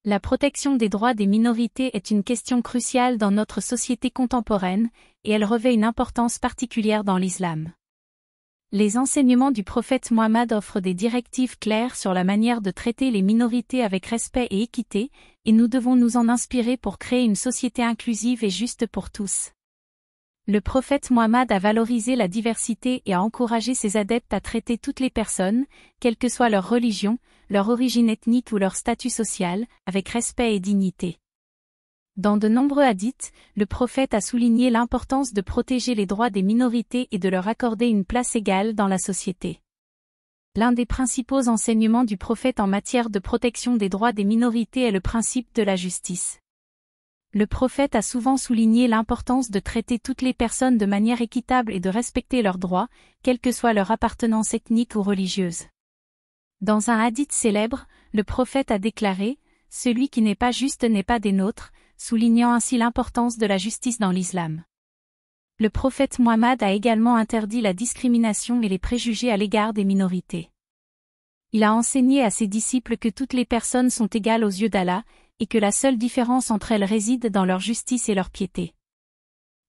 La protection des droits des minorités est une question cruciale dans notre société contemporaine, et elle revêt une importance particulière dans l'islam. Les enseignements du prophète Mohammed offrent des directives claires sur la manière de traiter les minorités avec respect et équité, et nous devons nous en inspirer pour créer une société inclusive et juste pour tous. Le prophète Mohammed a valorisé la diversité et a encouragé ses adeptes à traiter toutes les personnes, quelle que soit leur religion, leur origine ethnique ou leur statut social, avec respect et dignité. Dans de nombreux hadiths, le prophète a souligné l'importance de protéger les droits des minorités et de leur accorder une place égale dans la société. L'un des principaux enseignements du prophète en matière de protection des droits des minorités est le principe de la justice. Le prophète a souvent souligné l'importance de traiter toutes les personnes de manière équitable et de respecter leurs droits, quelle que soit leur appartenance ethnique ou religieuse. Dans un hadith célèbre, le prophète a déclaré « Celui qui n'est pas juste n'est pas des nôtres », soulignant ainsi l'importance de la justice dans l'islam. Le prophète Mohammed a également interdit la discrimination et les préjugés à l'égard des minorités. Il a enseigné à ses disciples que toutes les personnes sont égales aux yeux d'Allah, et que la seule différence entre elles réside dans leur justice et leur piété.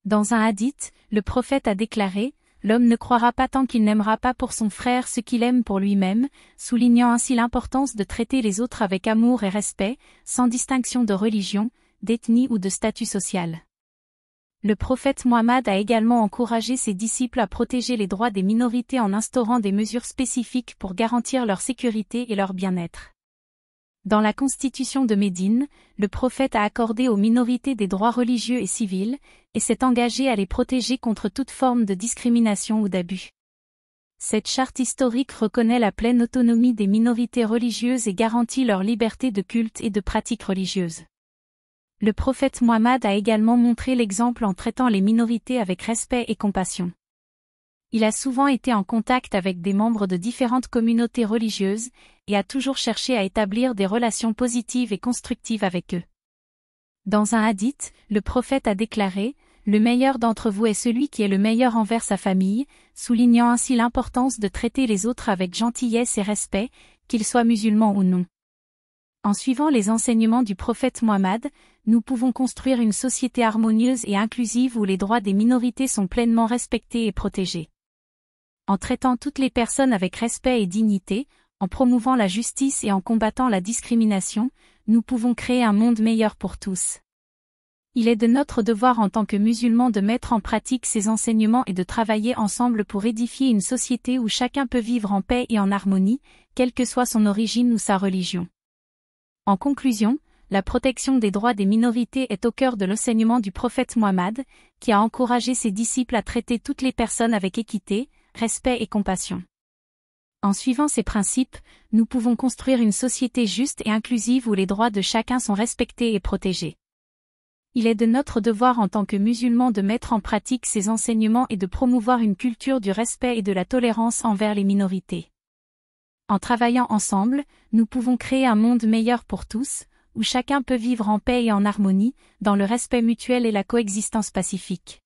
Dans un hadith, le prophète a déclaré « L'homme ne croira pas tant qu'il n'aimera pas pour son frère ce qu'il aime pour lui-même », soulignant ainsi l'importance de traiter les autres avec amour et respect, sans distinction de religion, d'ethnie ou de statut social. Le prophète Mohammed a également encouragé ses disciples à protéger les droits des minorités en instaurant des mesures spécifiques pour garantir leur sécurité et leur bien-être. Dans la Constitution de Médine, le prophète a accordé aux minorités des droits religieux et civils, et s'est engagé à les protéger contre toute forme de discrimination ou d'abus. Cette charte historique reconnaît la pleine autonomie des minorités religieuses et garantit leur liberté de culte et de pratique religieuse. Le prophète Mohammed a également montré l'exemple en traitant les minorités avec respect et compassion. Il a souvent été en contact avec des membres de différentes communautés religieuses, et a toujours cherché à établir des relations positives et constructives avec eux. Dans un hadith, le prophète a déclaré « Le meilleur d'entre vous est celui qui est le meilleur envers sa famille », soulignant ainsi l'importance de traiter les autres avec gentillesse et respect, qu'ils soient musulmans ou non. En suivant les enseignements du prophète Mohammed, nous pouvons construire une société harmonieuse et inclusive où les droits des minorités sont pleinement respectés et protégés. En traitant toutes les personnes avec respect et dignité, en promouvant la justice et en combattant la discrimination, nous pouvons créer un monde meilleur pour tous. Il est de notre devoir en tant que musulmans de mettre en pratique ces enseignements et de travailler ensemble pour édifier une société où chacun peut vivre en paix et en harmonie, quelle que soit son origine ou sa religion. En conclusion, la protection des droits des minorités est au cœur de l'enseignement du prophète Mohammed, qui a encouragé ses disciples à traiter toutes les personnes avec équité, respect et compassion. En suivant ces principes, nous pouvons construire une société juste et inclusive où les droits de chacun sont respectés et protégés. Il est de notre devoir en tant que musulmans de mettre en pratique ces enseignements et de promouvoir une culture du respect et de la tolérance envers les minorités. En travaillant ensemble, nous pouvons créer un monde meilleur pour tous, où chacun peut vivre en paix et en harmonie, dans le respect mutuel et la coexistence pacifique.